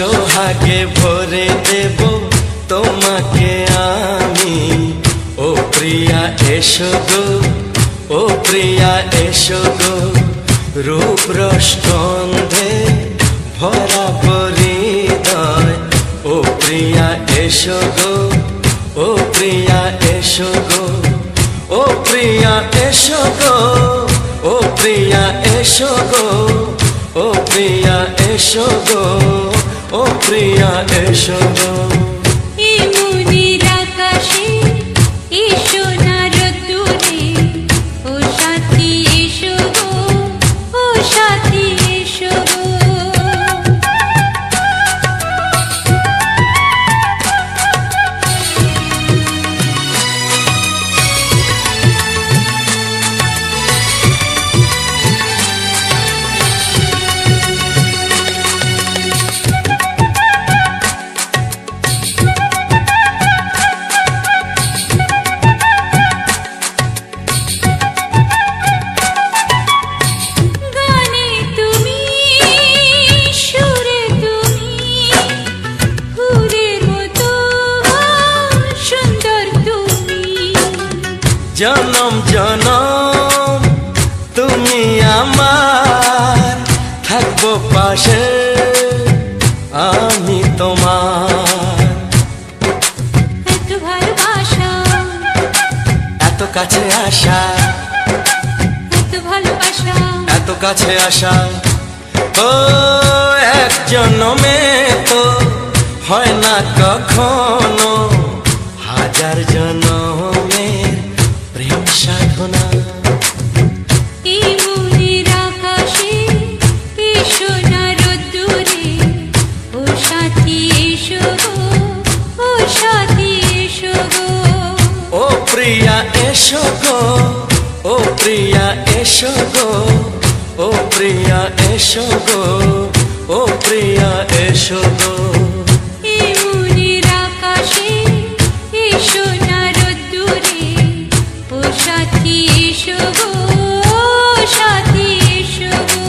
সোহাগে ভরে দেব তোমাকে আমি। ও প্রিয়া এসো গো, ও প্রিয়া এসো গো, রূপ রস গন্ধে ভরা হৃদয়। ও প্রিয়া এসো গো, ও প্রিয়া এসো গো, ও প্রিয়া এসো গো, ও প্রিয়া এসো গো, ও প্রিয়া এসো গো, ও প্রিয়া এসো গো। এই মনের আকাশে এসো না রোদ্দুরে, ও সাথী এসো গো, ও সাথী এসো গো। জনম জনম তুমি আমার, থাকবো পাশে আমি তোমার। এত ভালোবাসা, এত কাছে আসা, এত ভালোবাসা, এত কাছে আসা। ও এক জন্মে তো হয় না কখনো, হাজার জন্মের প্রেম সাধনা। এই মনের আকাশে এসো না রোদ্দুরে, ও সাথী এসো গো, ও সাথী এসো গো। ও প্রিয়া এসো গো, ও প্রিয়া এসো গো, ও প্রিয়া এসো গো, ও প্রিয়া এসো গো। এই মনের আকাশে এসো না রোদ্দুরে, ও সাথী এসো গো, ও সাথী এসো গো।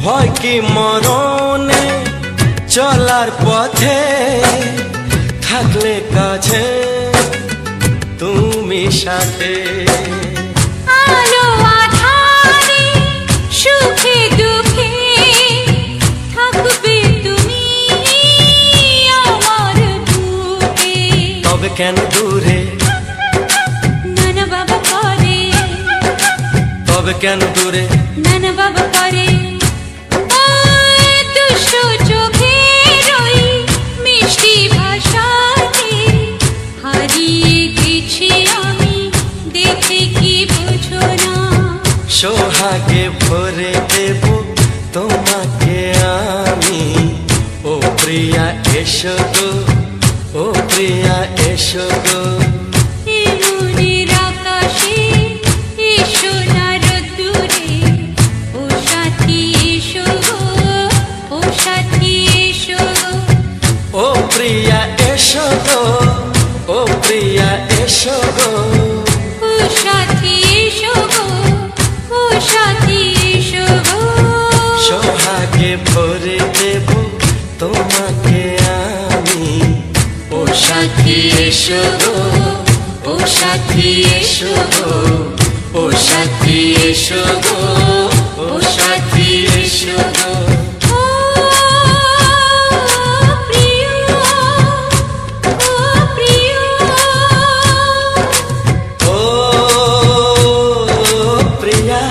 ভয় কি মরণে চলার পথে, থাকলে কাছে তুমি সাথে। আলো আঁধারে সুখে দুঃখে থাকবে তুমি আমার বুকে। তবে কেন দূরে, নানা বাবা করে, তবে কেন দূরে, নানা বাবা করে। দুষ্ট চোখের ওই মিষ্টি ভাষাতে হারিয়ে গেছি আমি, দেখে কি বোঝো না। সোহাগে ভরে দেব তোমাকে আমি। ও প্রিয়া এসো গো, ও প্রিয়া এসো গো। এই মনের আকাশে এসো না রোদ্দুরে, ও সাথী এসো গো, ও সাথী এসো গো। ও প্রিয়া এসো গো, ও প্রিয়া এসো গো, ও সাথী এসো গো, ও সাথী এসো গো। সোহাগে ভরে দেব তোমাকে আমি। ও সাথী এসো গো, ও সাথী এসো গো, ও সাথী এসো গো, ও সাথী এসো গো। ও প্রিয়, ও প্রিয়, ও প্রিয়া,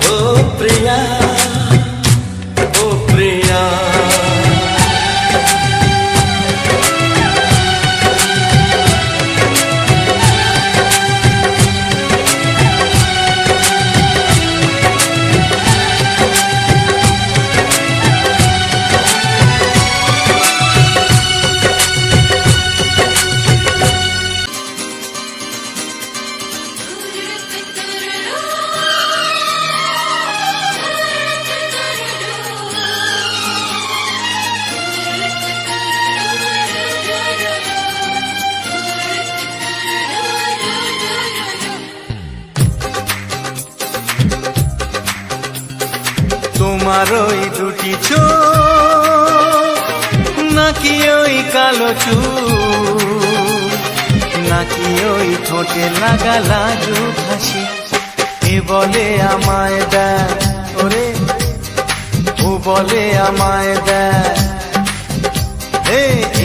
ও প্রিয়া, ও প্রিয়া। তোমার ওই দুটি চোখ, নাকি ওই কালো চুল, নাকি ওই ঠোঁটে লাগা লাজুক হাসি। এ বলে আমায় দেখ ওরে, ও বলে আমায় দেখ,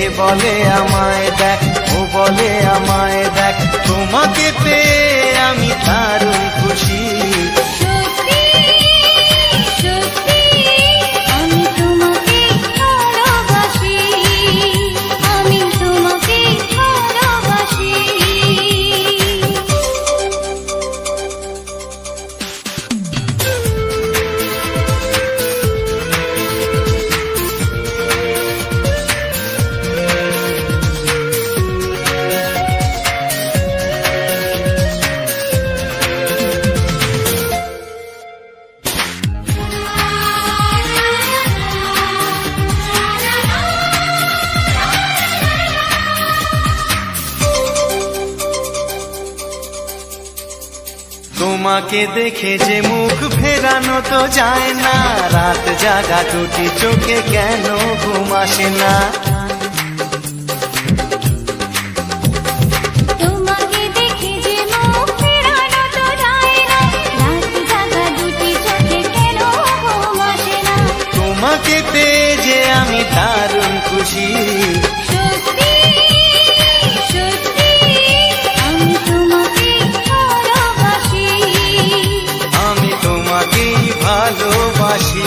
এ বলে আমায় দেখ, ও বলে আমায় দেখ, তোমাকে পেয়ে আমি দারুণ খুশি। সত্যি সত্যি আমি তোমাকে ভালোবাসি, আমি তোমাকে ভালোবাসি। তোমাকে দেখে যে মুখ ফেরানো তো যায় না, রাত জাগা দুটি চোখে কেন ঘুম আসে না। তোমাকে দেখে যে মুখ ফেরানো তো যায় না, রাত জাগা দুটি চোখে কেন ঘুম আসে না। তোমাকে পেয়ে যে আমি দারুণ খুশি। সত্যি সত্যি আমি তোমাকে ভালোবাসি, আমি তোমাকেই ভালোবাসি।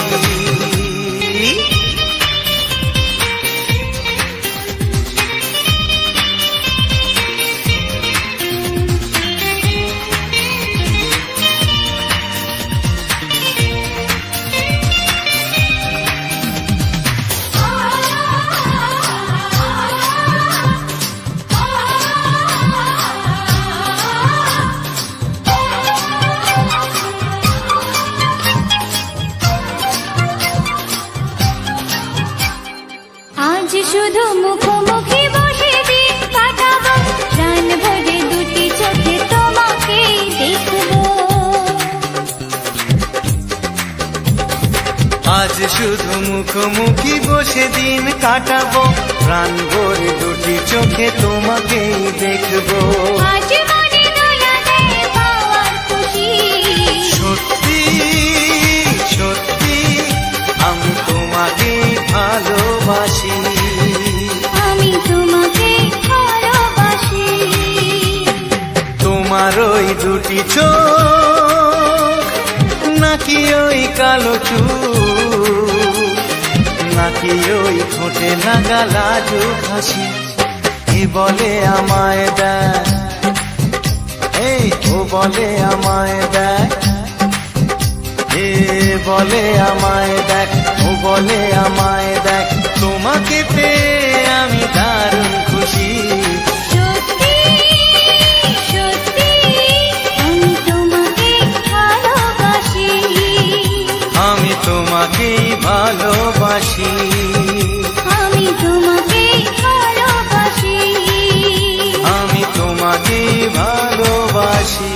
আজ শুধু মুখোমুখি বসে দিন কাটাবো, প্রাণ ভরে দুটি চোখে তোমাকেই দেখবো। আজ শুধু মুখোমুখি বসে দিন কাটাবো, প্রাণ ভরে দুটি চোখে তোমাকেই দেখবো। আজ মনে দোলা দেয় পাওয়ার খুশি। সত্যি সত্যি আমি তোমাকেই ভালোবাসি। আমি তোমাকে ভালোবাসি। তোমার ওই দুটি চোখ, নাকি ওই কালো চুল, নাকি ওই ঠোঁটে লাগা লাজুক হাসি। এ বলে আমায় দেখ, এই ও বলে আমায় দেখ, এ বলে আমায় দেখ, ও বলে আমায় দেখ, তোমাকে পেয়ে আমি দারুণ খুশি। সত্যি সত্যি আমি তোমাকে ভালোবাসি, আমি তোমাকেই ভালোবাসি। আমি তোমাকে ভালোবাসি। আমি তোমাকেই ভালোবাসি।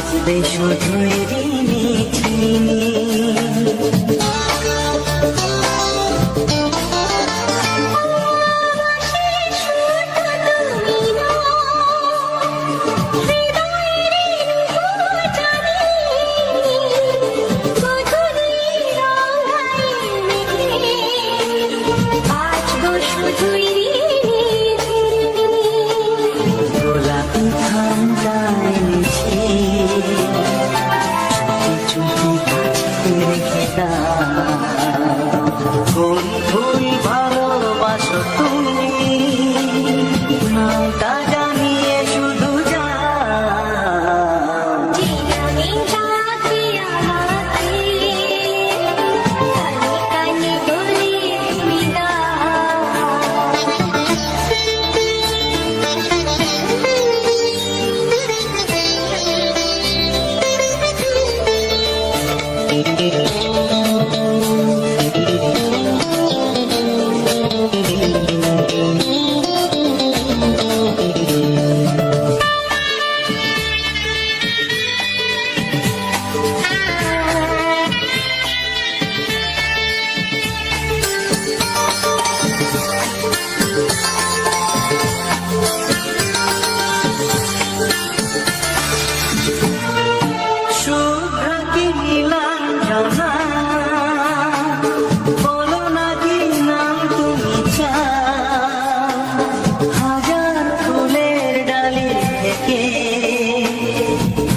বাঁচবে শুধুই ঋণী ছিনি। গোলাপি খামটা এনেছি, চুপি কাছে রেখে দাও। কোন ফুল ভালোবাসো তুমি, নামটা জানিয়ে শুধু যাও।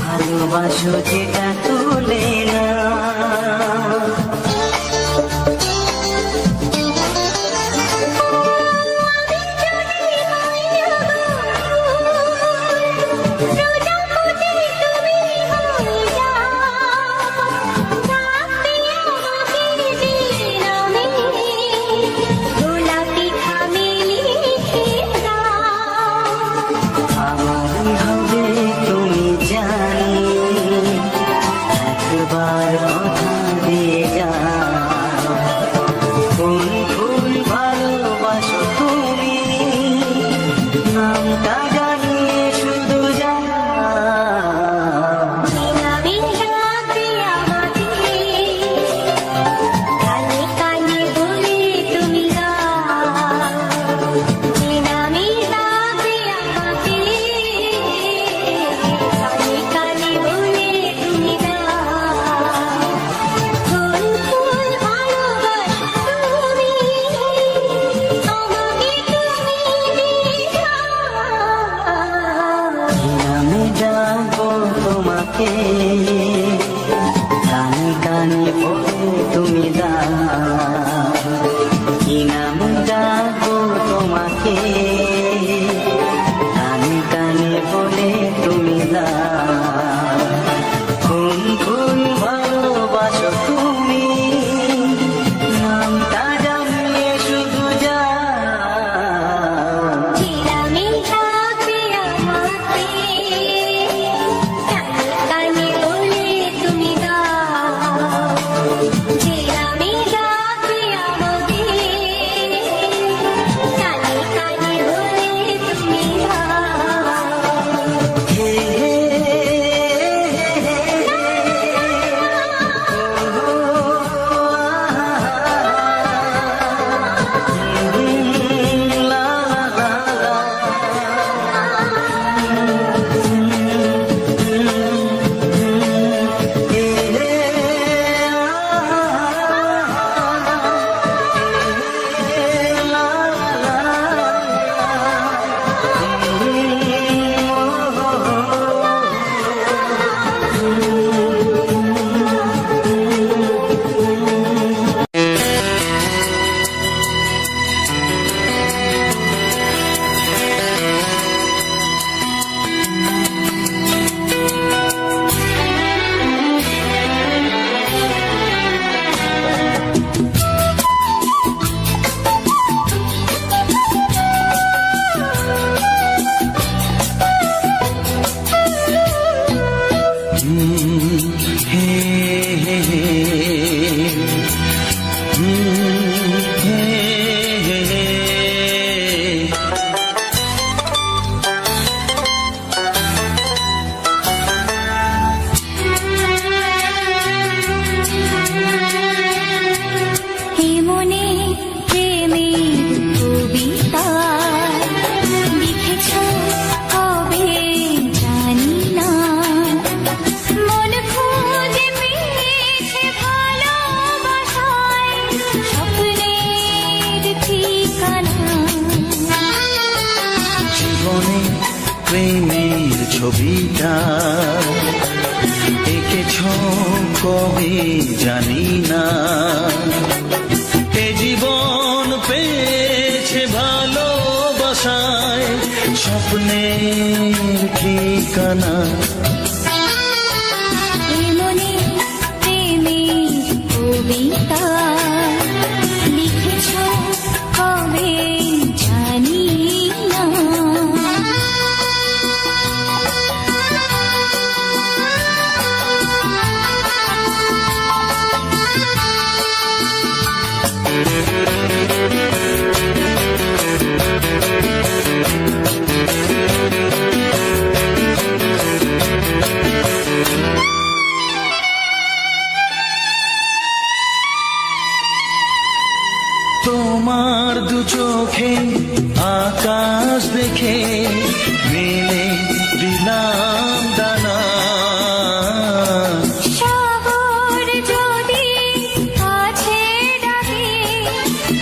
ভালোবাসো যেটা তুলে না, আমারই হবে তুমি জানি, একবার কথা দিয়ে যাও। কোন ফুল ভালোবাসো তুমি, নামটা জানিয়ে শুধু যাও। আমি যাবো তোমাকে, কানে কানে বলে তুমি দাও। কি নাম যাবো তোমাকে, কানে কানে বলে তুমি দাও। কোন ফুল ভালোবাসো তুমি, নামটা জানিয়ে শুধু যাও। কানে বলে জীবনে প্রেমের ছবিটা এঁকেছ কবে জানি না, এ জীবন পেয়েছে ভালোবাসায় স্বপ্নের ঠিকানা। এমনি প্রেমের কবিতা লিখেছ কবে জানি না। তোমার দু চোখে আকাশ দেখে মেলে দিলাম দানা, সাগর যদি কাছে ডাকে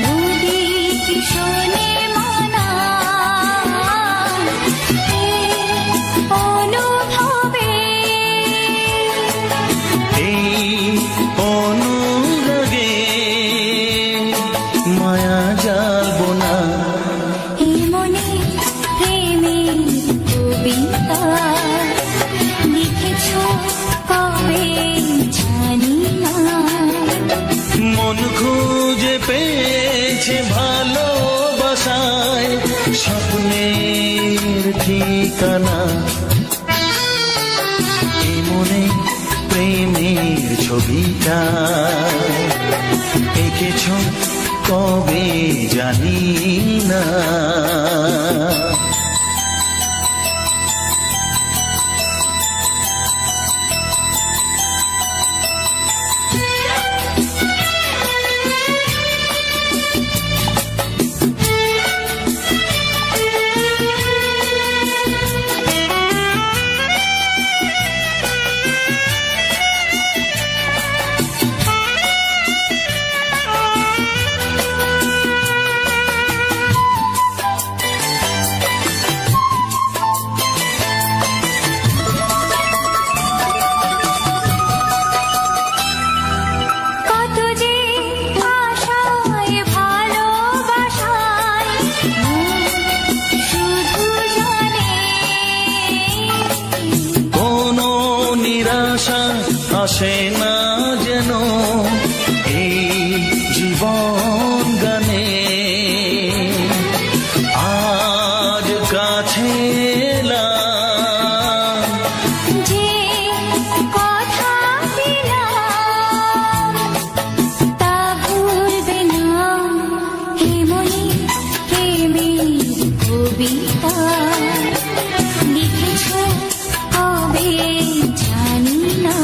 নদী কি শোনে মানা, এই অনুভবে এই অনুরাগে মায়া জালব না। এমনি প্রেমের কবিতা লিখেছ কবে জানি না। মন খুঁজে পেয়েছে ভালোবাসায় স্বপ্নের ঠিকানা, এ মনে প্রেমের ছবিটা এঁকেছ কবে জানি না। কত যে আশায় ভালোবাসায় শুধু জানে কোনো নিরাশা আসে না যেন এই জীবন গানে, আজ কাছে এলাম যে কথা দিলাম তা ভুলবে না। এমনি প্রেমের কবিতা লিখেছ কবে জানি না।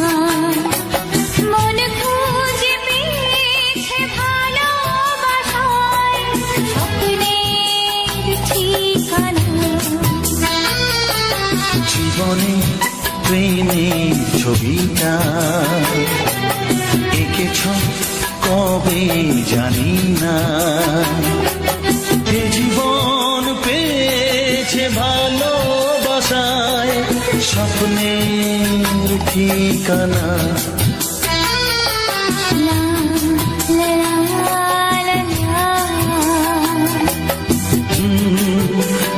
মন খুঁজে পেয়েছে ভালোবাসায় স্বপ্নের ঠিকানা। জীবনে প্রেমের ছবিটা এঁকেছ কবে জানি না, এ জীবন পেয়েছে ভালোবাসায় স্বপ্নের ঠিকানা। লা লা লা লা লা।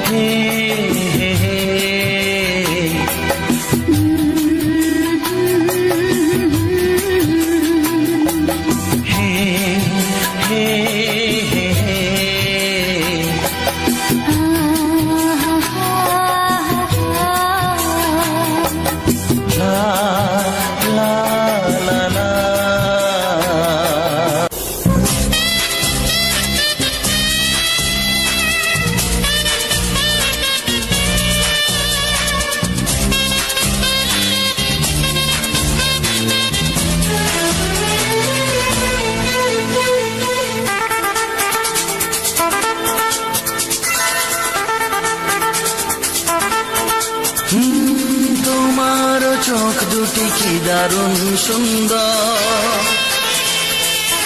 হে হে হে হে হে হে হে। লা লা লা লা। তোমার চোখ দুটি কি দারুণ সুন্দর,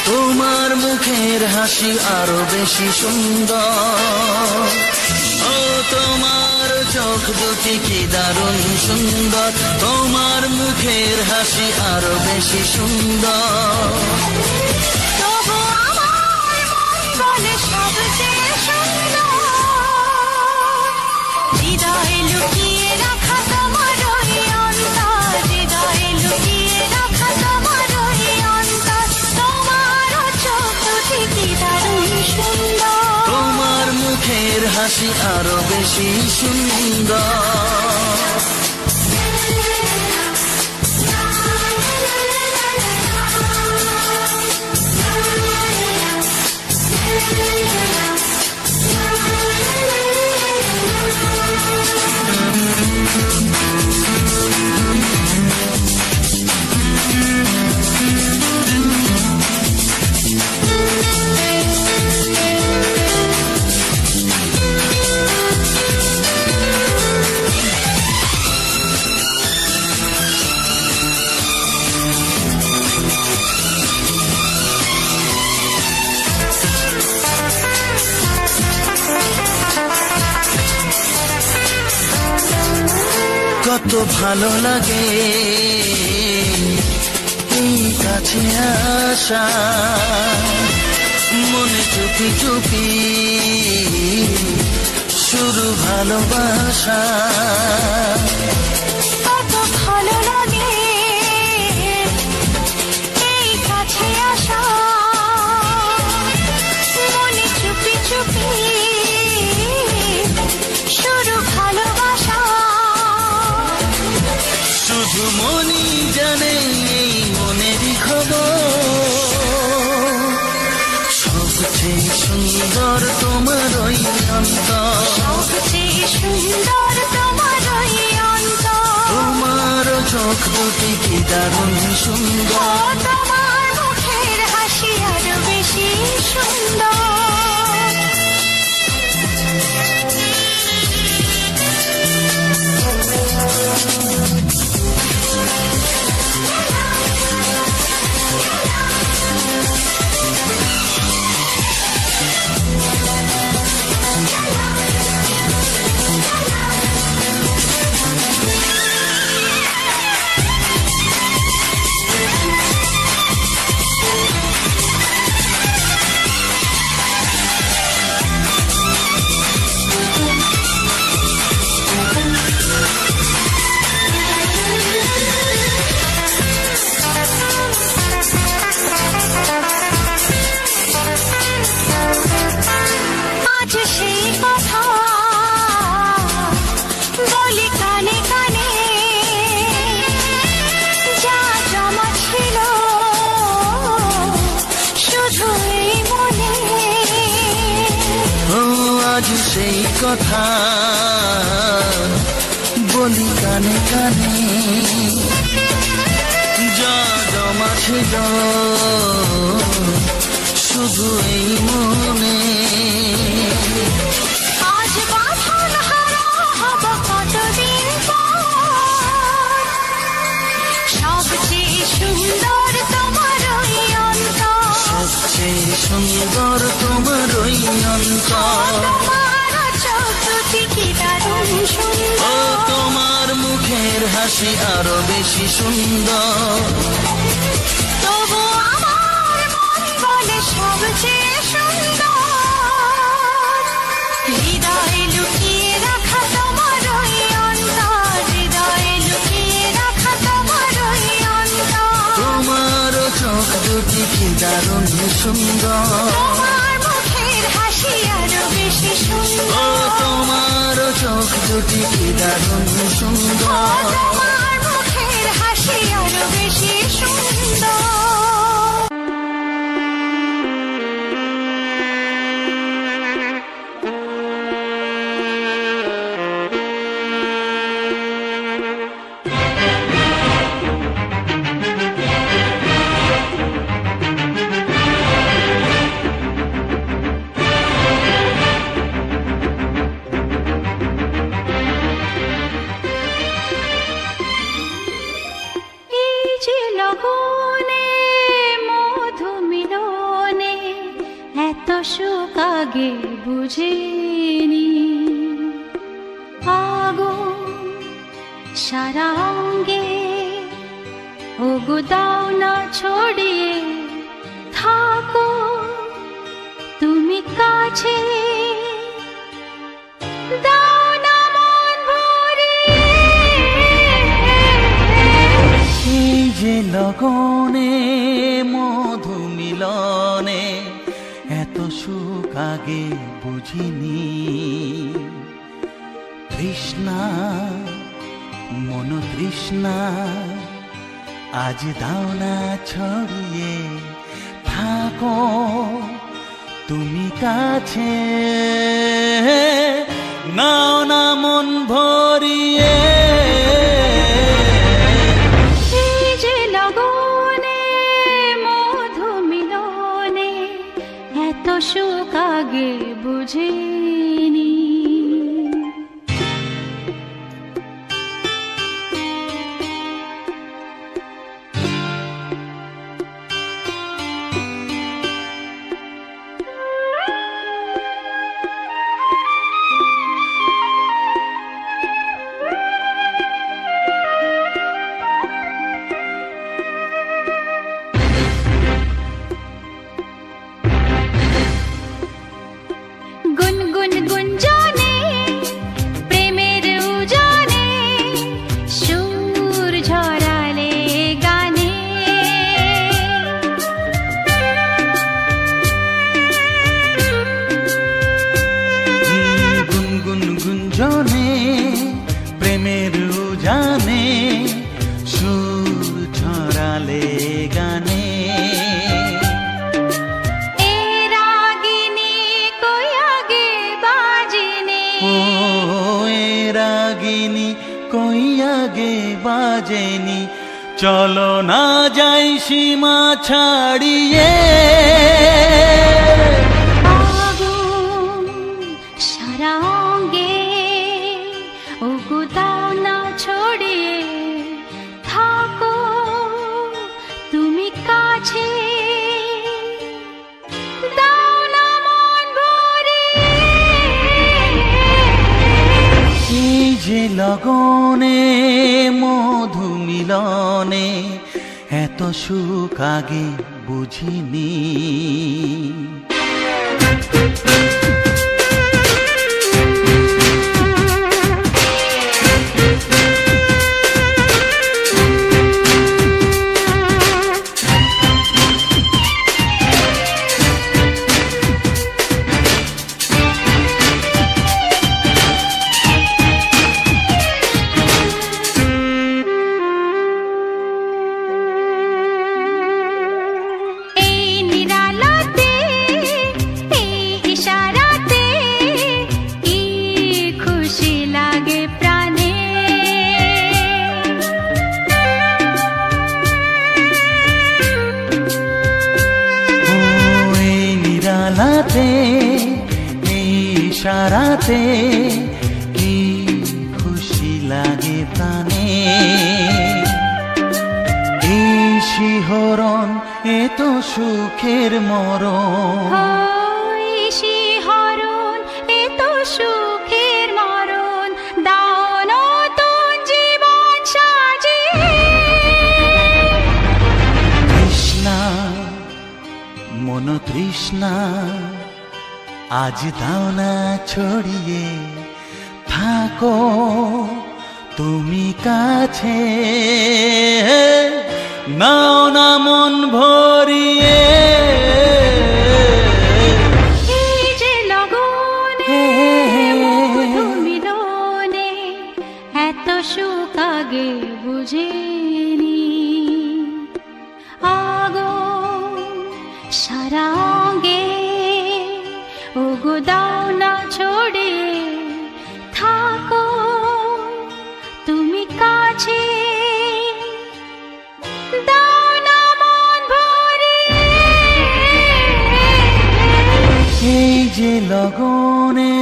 তোমার মুখের হাসি আরো বেশি সুন্দর, ও তোমার চোখ দুটি কি দারুণ সুন্দর, তোমার মুখের হাসি আরো বেশি সুন্দর। তবু আমার মন বলে সবচেয়ে সুন্দর, হৃদয়ে লুকিয়ে রাখা তোমার ওই অন্তর, হৃদয়ে লুকিয়ে রাখা তোমার ওই অন্তর। তোমার চোখ দুটি কি দারুণ সুন্দর, তোমার মুখের হাসি আরো বেশি সুন্দর। কত ভালো লাগে এই কাছে আসা, মনে চুপি চুপি শুরু ভালোবাসা। কত ভালো লাগে এই কাছে আসা, মনে চুপি চুপি শুরু ভালোবাসা। শুধু মনই জানে এই মনেরই খবর, সবচেয়ে সুন্দর তোমার ওই অন্তর, সবচেয়ে সুন্দর তোমার ওই অন্তর। তোমার চোখ দুটি কি দারুণ সুন্দর, তোমার মুখের হাসি আরো বেশি সুন্দর। আজ সেই কথা বলি কানে কানে, যা জমা ছিল শুধু এই মনে। ও আজ সেই কথা বলি কানে কানে, যা জমা ছিল শুধু এই মনে। আজ বাঁধন হারা হব কতদিন পর, সবচেয়ে সুন্দর তোমার ওই অন্তর, সবচেয়ে সুন্দর তোমার ওই অন্তর। তোমার চোখ দুটি কি দারুণ ও সুন্দর, তোমার মুখের হাসি আরো বেশি সুন্দর। তবু আমার মন বলে সবচেয়ে সুন্দর, হৃদয়ে লুকিয়ে রাখা তোমার ওই অন্তর, হৃদয়ে লুকিয়ে রাখা তোমার ওই অন্তর। তোমার চোখ দুটি কি দারুণ সুন্দর, তোমার মুখের হাসি আরো বেশি ও সুন্দর, তোমার চোখ দুটি কি দারুণ সুন্দর। তোমার মুখের হাসি আরো বেশি সুন্দর। সুখ আগে বুঝিনি, আগুন সারা অঙ্গে ওগো দাও না ছড়িয়ে থাকো তুমি কাছে দাও না মন ভরিয়ে। এই যে লগনে মধু মিলনে এত সুখ আগে বুঝিনি। তৃষ্ণা মন তৃষ্ণা আজ দাও না ছড়িয়ে থাকো তুমি কাছে নাও না মন ভরিয়ে। এই যে লগনে মধু মিলনে এত সুখ আগে বুঝিনি। গুনগুন গুঞ্জনে প্রেমের উজানে সুর ঝরালে গানে। গুনগুন গুঞ্জনে প্রেমের উজানে সুর ছড়ালে গানে। এ রাগিনী কই আগে বাজেনি। ও এ রাগিনী কই আগে বাজেনি চলো না যাই সীমা ছাড়িয়ে। আগুন সারা অঙ্গে ওগো দাও না ছড়িয়ে থাকো তুমি কাছে দাও না মন ভরিয়ে। এই যে লগনে মধু মিলনে এত সুখ আগে বুঝিনি। এই নিরালাতে এই ইশারাতে কি খুশি লাগে প্রাণে। ও এই নিরালাতে এই ইশারাতে কি খুশি লাগে প্রাণে। এই শিহরণ এ তো সুখের মরণ। ওই শিহরণ এ তো সুখের মরণ দাও নতুন জীবন সাজিয়ে। তৃষ্ণা মন তৃষ্ণা আজ দাও না ছড়িয়ে থাকো তুমি কাছে নাও না মন ভরিয়ে। এই যে লগনে মধু মিলনে এত সুখ আগে বুঝিনি। আগুন সারা অঙ্গে ওগো দাও না ছড়িয়ে থাকো তুমি কাছে দাও না মন ভরিয়ে। এই যে লগনে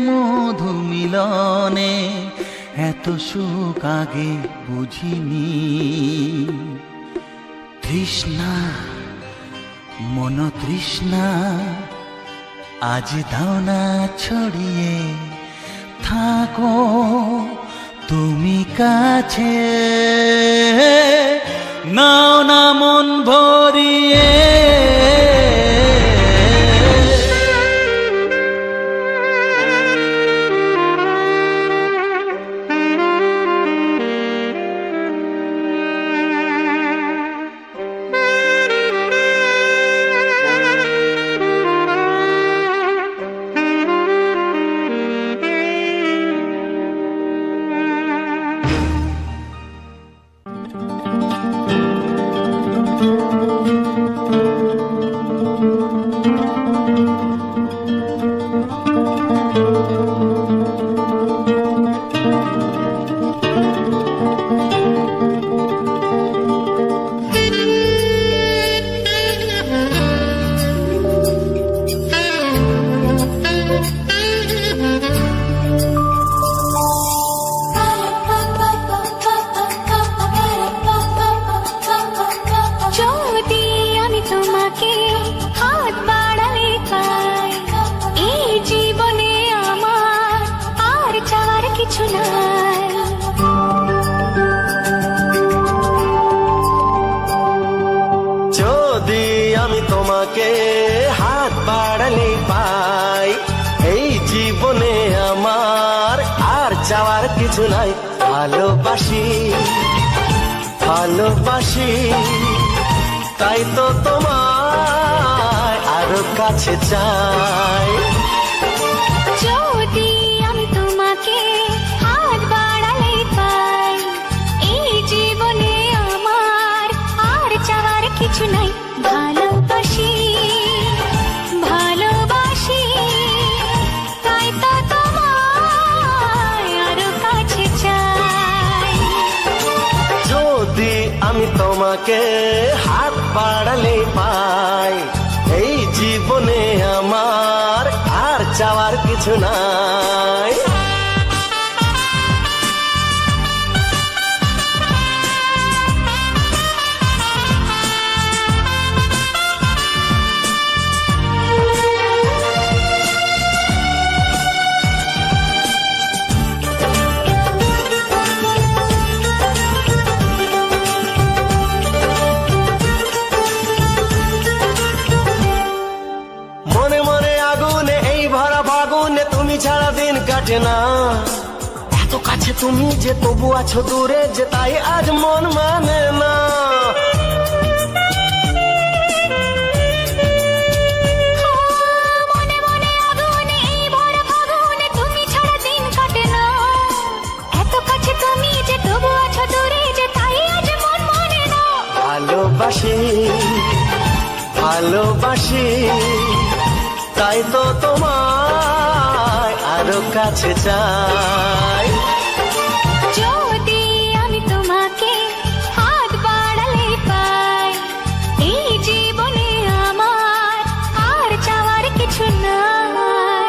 মধু মিলনে এত সুখ আগে বুঝিনি। তৃষ্ণা মন তৃষ্ণা আজ দাও না ছড়িয়ে থাকো তুমি কাছে নাও না মন ভরিয়ে, যদি আমি তোমাকে হাত বাড়ালে পাই, এই জীবনে আমার আর চাওয়ার কিছু নাই। যদি আমি তোমাকে হাত বাড়ালে পাই, এই জীবনে আমার আর চাওয়ার কিছু নাই। ভালোবাসি ভালোবাসি তাই তো তোমায় আরো কাছে চাই। যদি আমি তোমাকে হাত বাড়ালে পাই, এই জীবনে আমার আর চাওয়ার কিছু নাই। ভালোবাসি ভালোবাসি তাই তো তোমায় আরো কাছে চাই। যদি আমি তোমাকে হাত বাড়ালে পাই, এই জীবনে আমার আর চাওয়ার কিছু নাই। মনে মনে আগুনে এই ভরা ফাগুনে তুমি ছাড়া দিন কাটে না। এত কাছে তুমি যে তবু আছো দূরে, যে তাই আজ মন মানে না। মনে মনে আগুনে এই ভরা ফাগুনে তুমি ছাড়া দিন কাটে না। এত কাছে তুমি যে তবু আছো দূরে, যে তাই আজ মন মানে না। ভালোবাসি ভালোবাসি তাই তো তোমায় আরো কাছে চাই। যদি আমি তোমাকে হাত বাড়ালে পাই, এই জীবনে আমার আর চাওয়ার কিছু নাই।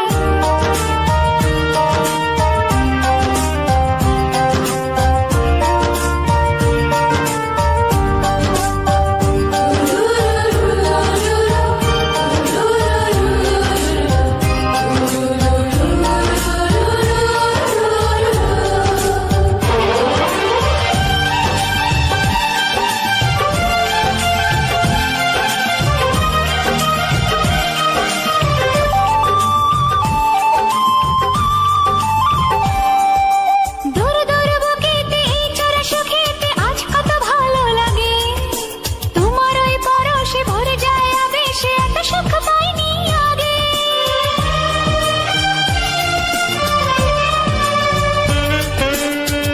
দূর দূর বুকেতে এই চোরা সুখেতে আজ কত ভালো লাগে। তোমার ওই পরশে ভরে যায় আবেশে, এত সুখ পাইনি আগে।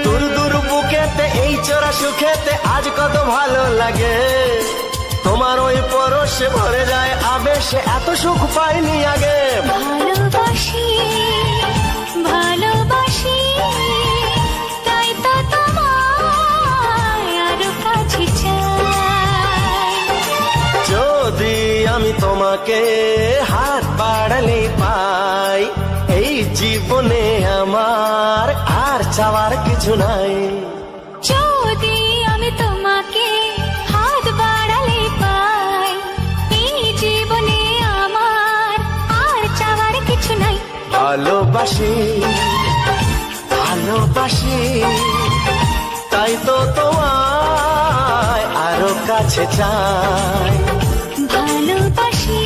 দূর দূর বুকেতে এই চোরা সুখেতে আজ কত ভালো লাগে। তোমার ওই পরশে ভরে যায় আবেশে, এত সুখ পাইনি আগে। ভালোবাসি ভালোবাসি তাই তো তোমায় আরো কাছে চাই। যদি আমি তোমাকে হাত বাড়ালে পাই, এই জীবনে আমার আর চাওয়ার কিছু নাই। যদি আমি তোমাকে হাত বাড়ালে পাই, এই জীবনে আমার আর চাওয়ার কিছু নাই। ভালোবাসি ভালোবাসি, তাই তো তোমায় আরো কাছে চাই। ভালোবাসি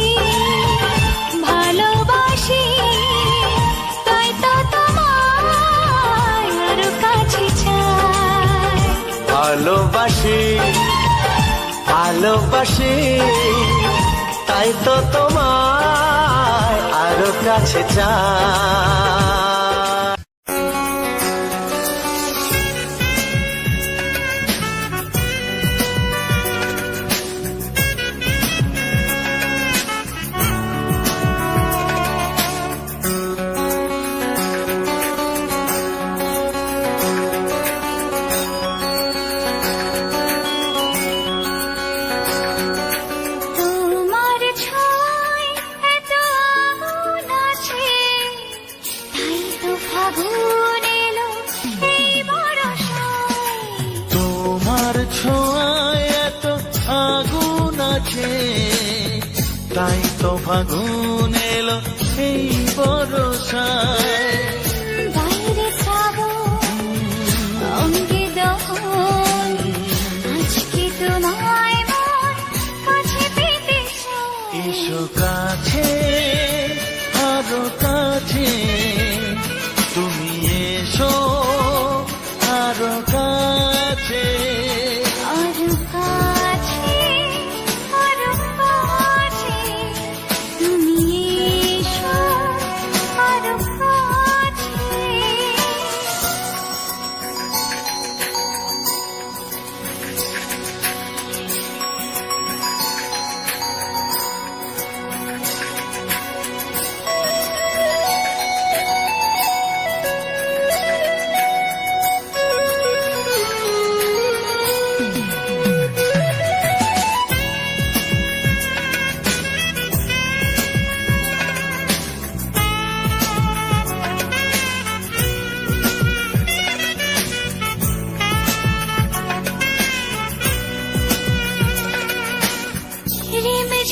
ভালোবাসি, তাই তো তোমায় আরো কাছে চাই। ভালোবাসি ভালোবাসি, তাই তো তোমায় আরো কাছে চাই। তোমার ছোঁয়ায় এত আগুন আছে, তাই তো ফাগুন এলো এই বরষায়। তোমার ছোঁয়ায় এত আগুন আছে, তাই তো ফাগুন এলো এই বরষায়। বাইরে শ্রাবণ, অঙ্গে দহন, আজকে তোমায় মন কাছে পেতে চায়। এসো কাছে আরো কাছে, তুমি এসো আরো কাছে। আরো কাছে, আরো কাছে, তুমি এসো আরো কাছে।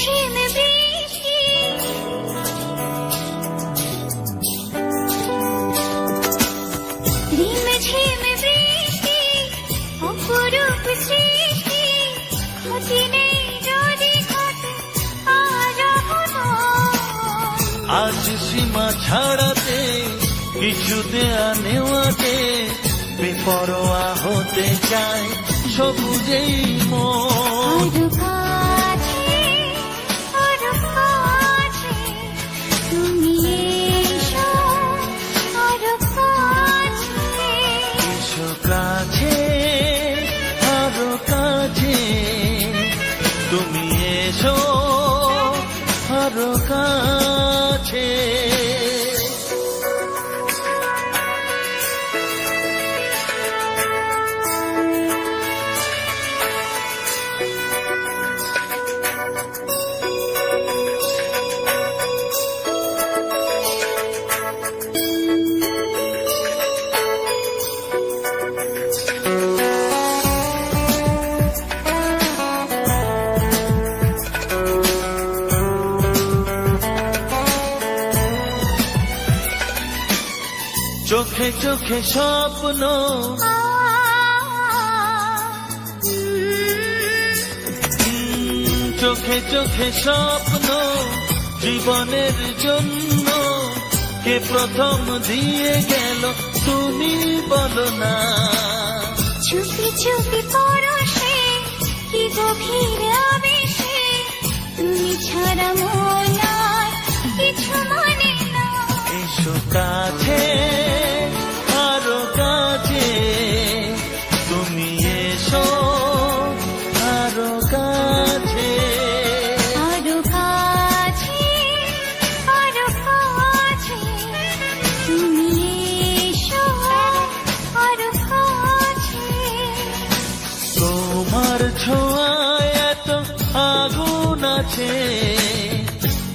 ঝিম বৃষ্টি, ঝিম বৃষ্টি, অপরূপ সৃষ্টি, ক্ষতি নেই যদি ঘটে আরো হতো। আজ সীমা ছাড়াতে, কিছু দেয়া নেওয়াতে, বেপরোয়া হতে চায় সবুজেই মন। আরো কাছে, আরো কাছে, তুমি এসো আরো কাছে। এসো কাছে আরো কাছে, তুমি এসো আরো কাছে। চোখে চোখে স্বপ্ন, চোখে চোখে স্বপ্ন, জীবনের জন্য কে প্রথম দিয়ে গেল তুমি বলো না। চুপি চুপি পরশে, কি গভীর আবেশে, তুমি ছাড়া মন আর কিছু মানে না। এসো কাছে আরো কাছে, তুমি এসো আরো কাছে। আরো কাছে, আরো কাছে, তুমি এসো আরো কাছে। তোমার ছোঁয়ায় এত আগুন আছে,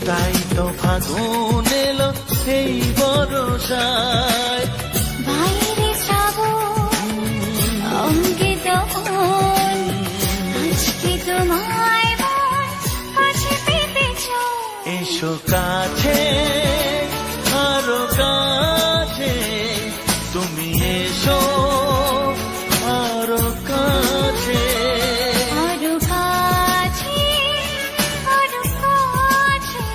তাই তো ফাগুন এলো এই বরষায়। বাইরে শ্রাবণ, অঙ্গে দহন, আজকে তোমায় মন কাছে পেতে চায়। এসো কাছে আরো কাছে, তুমি এসো আরো কাছে, আরো কাছে, আরো কাছে,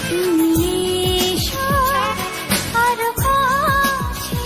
তুমি এসো আরো কাছে।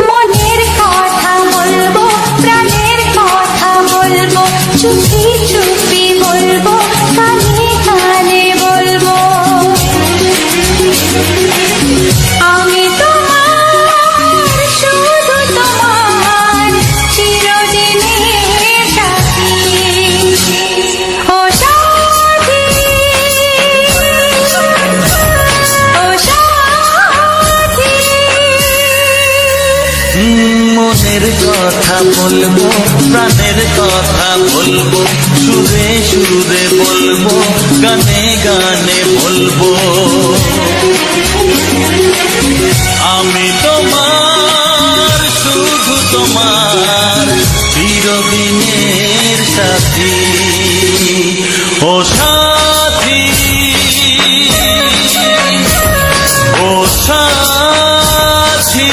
মনের কথা বলবো, প্রাণের কথা বলবো, চুপি চুপি বলবো, কানে কানে বলবো। আমি তোমার, শুধু তোমার, চিরদিনের সাথী। ও সাথী, ও সাথী। মনের কথা বলবো, প্রাণের কথা বলবো, সুরে সুরে বলবো, গানে গানে বলবো। আমি তোমার, শুধু তোমার, চিরদিনের সাথী। ও সাথী, ও সাথী।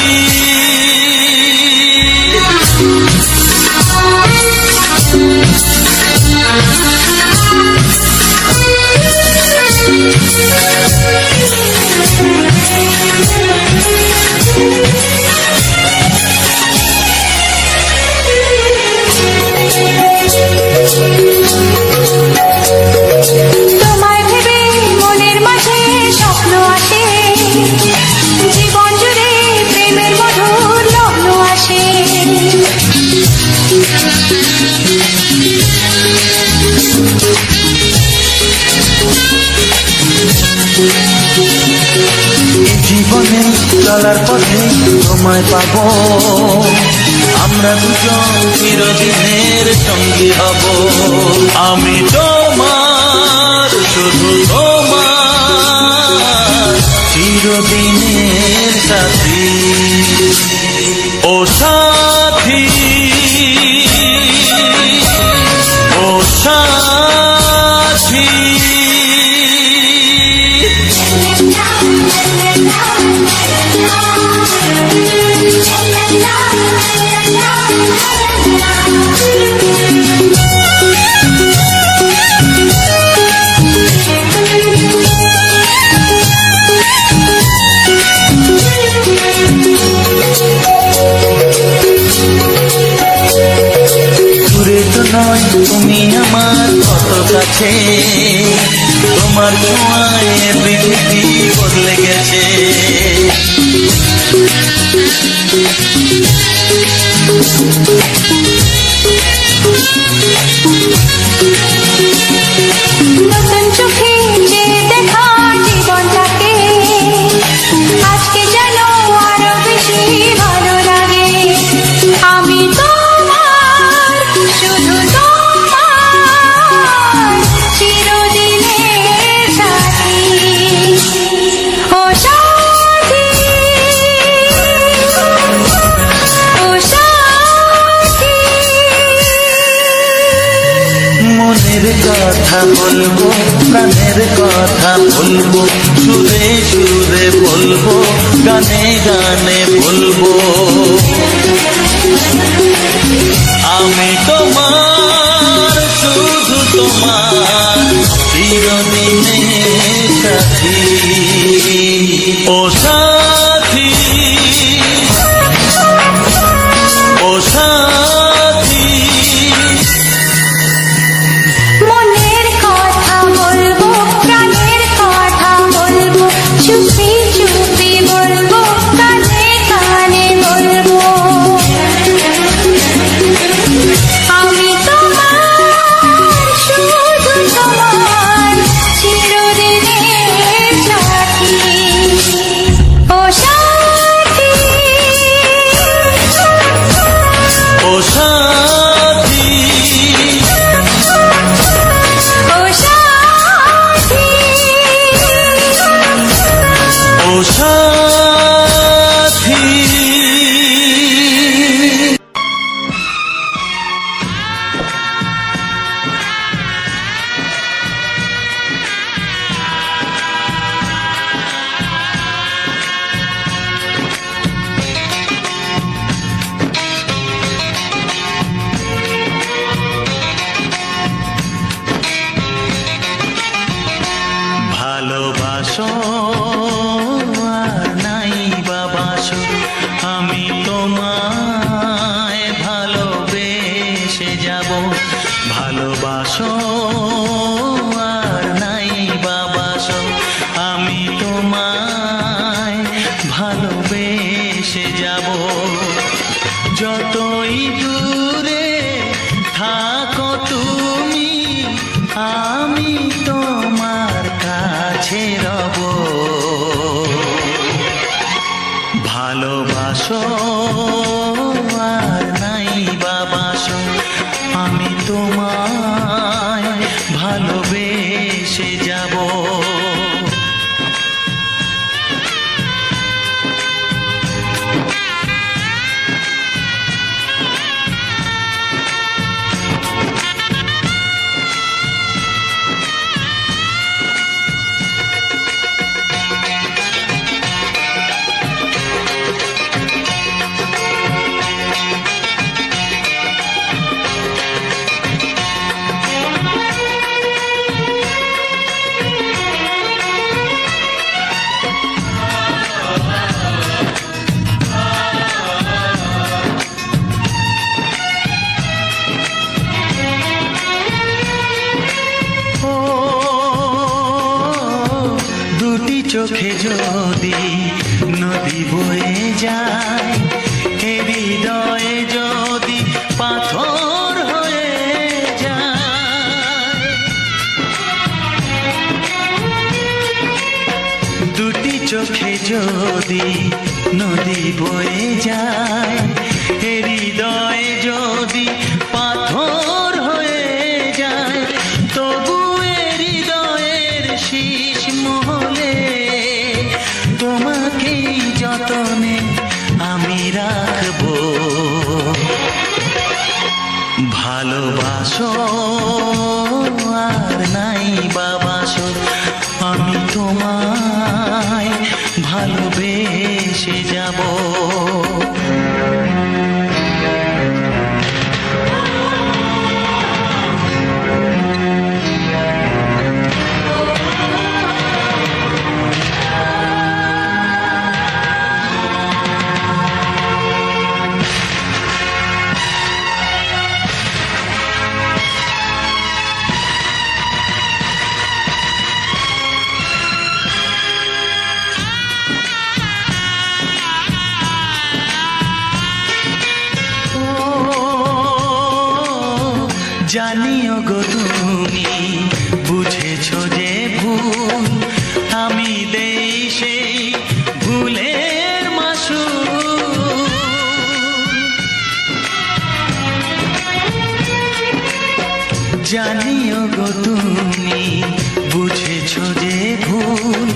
তোমায় ভেবে মনের মাঝে স্বপ্ন আসে, জীবন জুড়ে প্রেমের মধুর লগ্ন আসে। জীবনে চলার পথে তোমায় পাবো, আমরা দুজন চিরদিনের সঙ্গী হব। আমি তোমার, শুধু তোমার, চিরদিনের সাথী। ও সাথী, ও সাথী। দূরে তো নয় তুমি আমার কত কাছে, তোমার ছোঁয়ায় পৃথিবী বদলে গেছে। নতুন চোখে যে দেখা জীবনটাকে, আজকে যেন আরো বেশি ভালো লাগে। আমি তোমার, শুধু তোমার, চিরদিনের সাথী। ও সাথী, ও সাথী। মনের কথা বলবো, প্রাণের কথা বলবো, সুরে সুরে বলবো, গানে গানে বলবো। আমি তোমার, শুধু তোমার, চিরদিনের সাথী। ও সাথী, ও সাথী। মনের কথা বলবো, প্রাণের কথা বলবো, চুপি চুপি ভালোবেসে যাব। যতই দূরে থাকো তুমি, আমি তোমার কাছে রব। ভালোবাসো আর নাই বাবাসো, আমি তোমায় ভালোবেসে যাব। চোখে যদি নদী বয়ে যায়, এ হৃদয়ে যদি পাথর হয়ে যায়। দুটি চোখে যদি নদী বয়ে যায়, এ হৃদয়ে যদি পাথর হয়ে যায়, তবু এ হৃদয়ের শীষ মহলে তোমাকেই যতনে আমি রাখবো। ভালোবাসো আর নাই বাবাসো, আমি তোমায় ভালোবেসে যাব। জানিও গো তুমি বুঝেছো যে ভুল, আমি দেই সেই ভুলের মাসুল। জানিও গো তুমি বুঝেছো যে ভুল,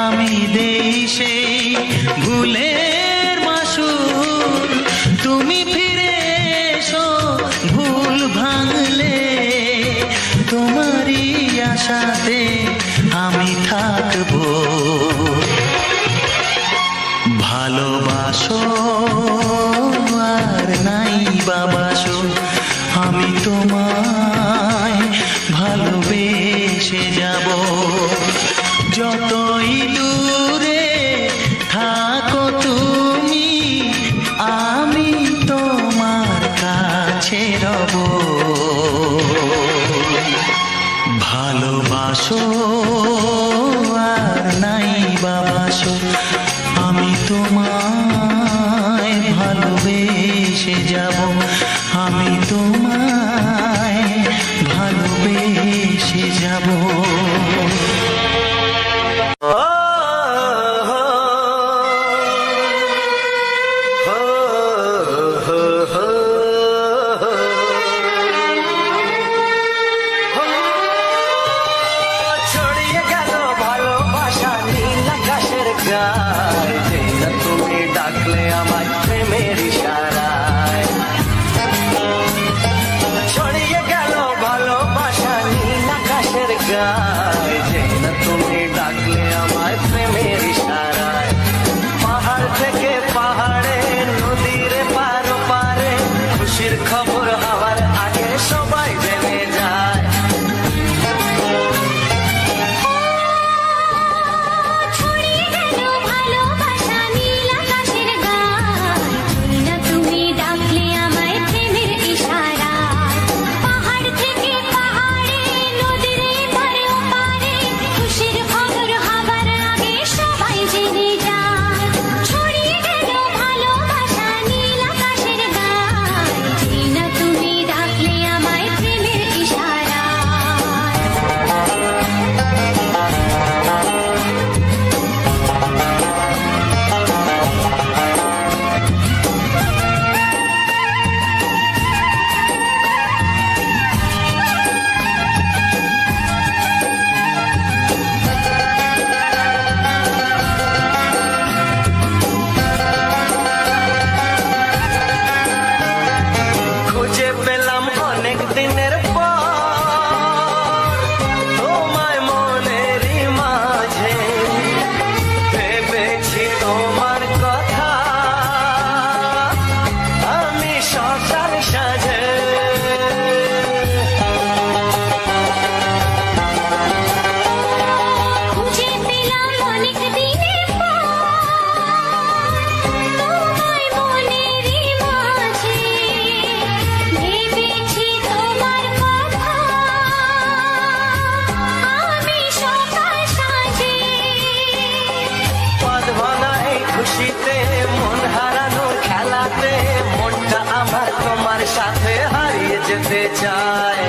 আমি দেই সেই ভুলের মাসুল। তুমি ফিরে এসো ভুল ভাঙলে, তোমারই আশাতে আমি থাকবো। ভালোবাসো আর নাই বাবাসো, আমি তোমায় ভালোবেসে যাব। যতই দূরে থাকো তুমি, আমি তোমার কাছে রব। ভালোবাসো আর নাই বাবাসো, আমি তোমায় ভালোবেসে যাব। আমি তোমায় ভালোবেসে যাব। ছড়িয়ে গেল ভালোবাসা নীল আকাশের গায়ে, তুমি ডাকলে আমার প্রেমের ইশারায়। খুশিতে মন হারানোর খেলাতে মনটা আমার তোমার সাথে হারিয়ে যেতে চায়।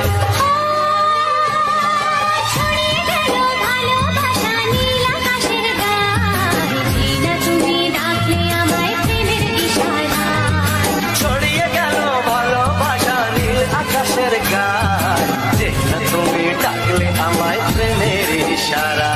ছড়িয়ে গেল ভালোবাসা নীল আকাশের গায়ে, জিনা তুমি ডাকলে আমায় প্রেমের ইশারায়। ছড়িয়ে গেল ভালোবাসা নীল আকাশের গায়, যে না তুমি ডাকলে আমায় প্রেমের ইশারা।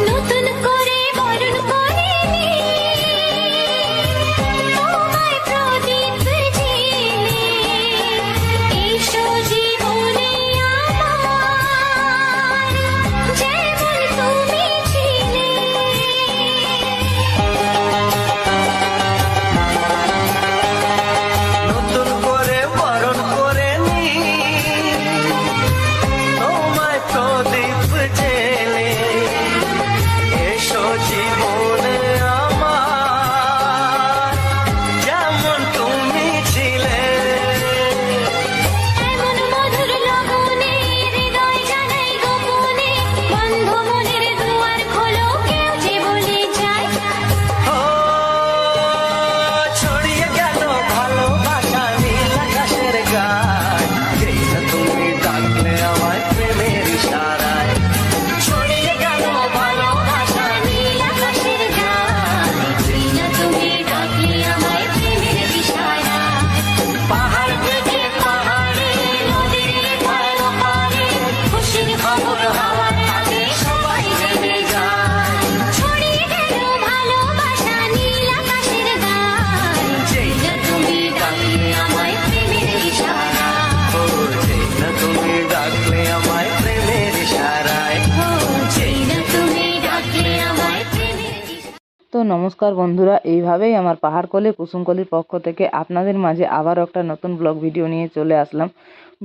নতুন করে বরণ করে নি তোমায় প্রদীপ জেলে, এসো জীবনে আমার যেমন তুমি ছিলে। নতুন করে বরণ করে নি তোমায় প্রদীপ জেলে, এসো জীবনে আমার যেমন তুমি ছিলে। এমন মধুর লগনে হৃদয় জানাই গোপনে, বন্ধ মনের দুয়ার খোলো কেউ যে বলে যায়। ও ছড়িয়ে গেল ভালোবাসা নীল আকাশের গায়, যেই না তুমি ডাকলে আমায় প্রেমের ইশারায়। ছড়িয়ে গেল ভালোবাসা নীল আকাশের গায়ে, জিনা তুমি ডাকলে আমায় প্রেমের ইশারায়। পাহাড় থেকে পাহাড়ে নদীর পার পারে খুশির খবর হওয়ার আগে সবাই জেনে যায়। ছড়িয়ে গেল ভালোবাসা নীল আকাশের গায়ে, জিনা তুমি ডাকলে আমায় প্রেমের ইশারায়। ও যেই না তুমি ডাকলে আমায় প্রেমের ইশারায়। ও জিনা তুমি ডাকলে আমায় প্রেমের ইশারায়। তো নমস্কার বন্ধুরা, এইভাবেই আমার পাহাড়কলি কুসুমকলির পক্ষ থেকে আপনাদের মাঝে আবারও একটা নতুন ব্লগ ভিডিও নিয়ে চলে আসলাম।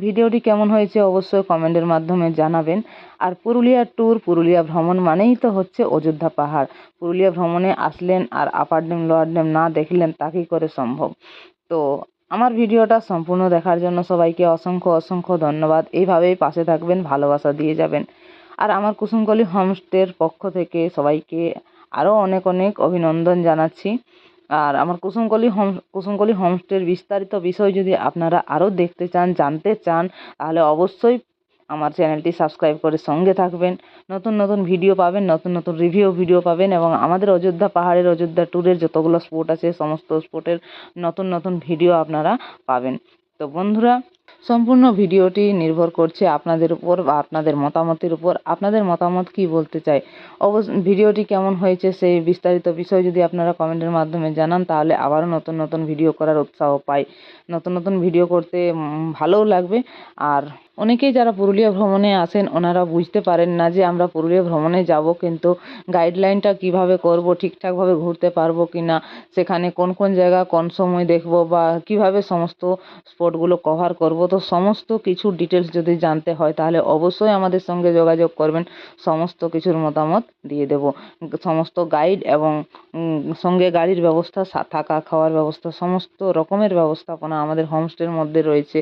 ভিডিওটি কেমন হয়েছে অবশ্যই কমেন্টের মাধ্যমে জানাবেন। আর পুরুলিয়া ট্যুর, পুরুলিয়া ভ্রমণ মানেই তো হচ্ছে অযোধ্যা পাহাড়। পুরুলিয়া ভ্রমণে আসলেন আর আপার ড্যাম লোয়ার ড্যাম না দেখলেন তা কী করে সম্ভব। তো আমার ভিডিওটা সম্পূর্ণ দেখার জন্য সবাইকে অসংখ্য অসংখ্য ধন্যবাদ। এইভাবেই পাশে থাকবেন, ভালোবাসা দিয়ে যাবেন। আর আমার কুসুমকলি হোমস্টের পক্ষ থেকে সবাইকে আরও অনেক অনেক অভিনন্দন জানাচ্ছি। আর আমার কুসুমকলি হোমস্টের বিস্তারিত বিষয় যদি আপনারা আরও দেখতে চান, জানতে চান, তাহলে অবশ্যই আমার চ্যানেলটি সাবস্ক্রাইব করে সঙ্গে থাকবেন। নতুন নতুন ভিডিও পাবেন, নতুন নতুন রিভিউ ভিডিও পাবেন এবং আমাদের অযোধ্যা পাহাড়ের, অযোধ্যা ট্যুরের যতগুলো স্পট আছে সমস্ত স্পটের নতুন নতুন ভিডিও আপনারা পাবেন। তো বন্ধুরা, সম্পূর্ণ ভিডিওটি নির্ভর করছে আপনাদের উপর বা আপনাদের মতামতের উপর। আপনাদের মতামত কি বলতে চাই, ভিডিওটি কেমন হয়েছে সেই বিস্তারিত বিষয় যদি আপনারা কমেন্টের মাধ্যমে জানান, তাহলে আবারও নতুন নতুন ভিডিও করার উৎসাহ পাই। নতুন নতুন ভিডিও করতে ভালোও লাগবে। আর অনেকেই যারা পুরুলিয়া ভ্রমণে আসেন ওনারা বুঝতে পারেন না যে আমরা পুরুলিয়া ভ্রমণে যাব, কিন্তু গাইডলাইনটা কিভাবে করব, ঠিকঠাকভাবে ঘুরতে পারবো কি না, সেখানে কোন কোন জায়গা কোন সময় দেখব বা কিভাবে সমস্ত স্পটগুলো কভার করব, তো সমস্ত কিছু ডিটেলস যদি জানতে হয় তাহলে অবশ্যই আমাদের সঙ্গে যোগাযোগ করবেন। সমস্ত কিছুর মতামত দিয়ে দেব। সমস্ত গাইড এবং সঙ্গে গাড়ির ব্যবস্থা, থাকা খাওয়ার ব্যবস্থা, সমস্ত রকমের ব্যবস্থাপনা আমাদের হোমস্টের মধ্যে রয়েছে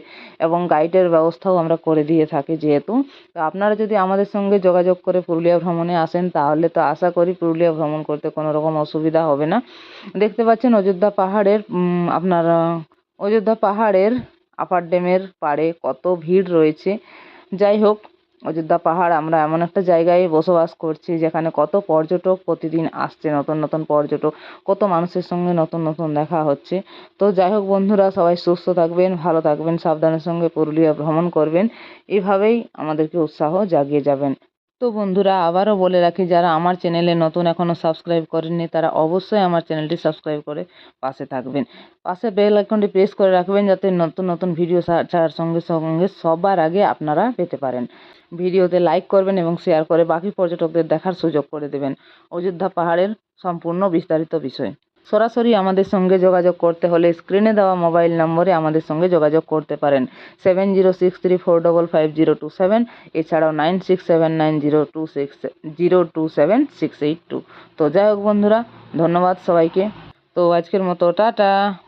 এবং গাইডের ব্যবস্থাও আমরা করে দিয়ে থাকি যেহেতু। তো আপনারা যদি আমাদের সঙ্গে যোগাযোগ করে পুরুলিয়া ভ্রমণে আসেন তাহলে তো আশা করি পুরুলিয়া ভ্রমণ করতে কোনো রকম অসুবিধা হবে না। দেখতে পাচ্ছেন অযোধ্যা পাহাড়ের অযোধ্যা পাহাড়ের আপার ড্যামের পাড়ে কত ভিড় রয়েছে। যাই হোক, অযোধ্যা পাহাড়, আমরা এমন একটা জায়গায় বসবাস করছি যেখানে কত পর্যটক প্রতিদিন আসছে, নতুন নতুন পর্যটক, কত মানুষের সঙ্গে নতুন নতুন দেখা হচ্ছে। তো যাই হোক বন্ধুরা, সবাই সুস্থ থাকবেন, ভালো থাকবেন, সাবধানের সঙ্গে পুরুলিয়া ভ্রমণ করবেন। এভাবেই আমাদেরকে উৎসাহ জাগিয়ে যাবেন। তো বন্ধুরা, আবারও বলে রাখি, যারা আমার চ্যানেলে নতুন এখনও সাবস্ক্রাইব করেননি তারা অবশ্যই আমার চ্যানেলটি সাবস্ক্রাইব করে পাশে থাকবেন। পাশে বেল আইকনটি প্রেস করে রাখবেন যাতে নতুন নতুন ভিডিও ছাড়ার সঙ্গে সঙ্গে সবার আগে আপনারা পেতে পারেন। ভিডিওতে লাইক করবেন এবং শেয়ার করে বাকি পর্যটকদের দেখার সুযোগ করে দেবেন অযোধ্যা পাহাড়ের সম্পূর্ণ বিস্তারিত বিষয়। সরাসরি আমাদের সঙ্গে যোগাযোগ করতে হলে স্ক্রিনে দেওয়া মোবাইল নম্বরে আমাদের সঙ্গে যোগাযোগ করতে পারেন 7063455027, এছাড়াও 9679027682। তো যাই হোক বন্ধুরা, ধন্যবাদ সবাইকে। তো আজকের মতো টাটা।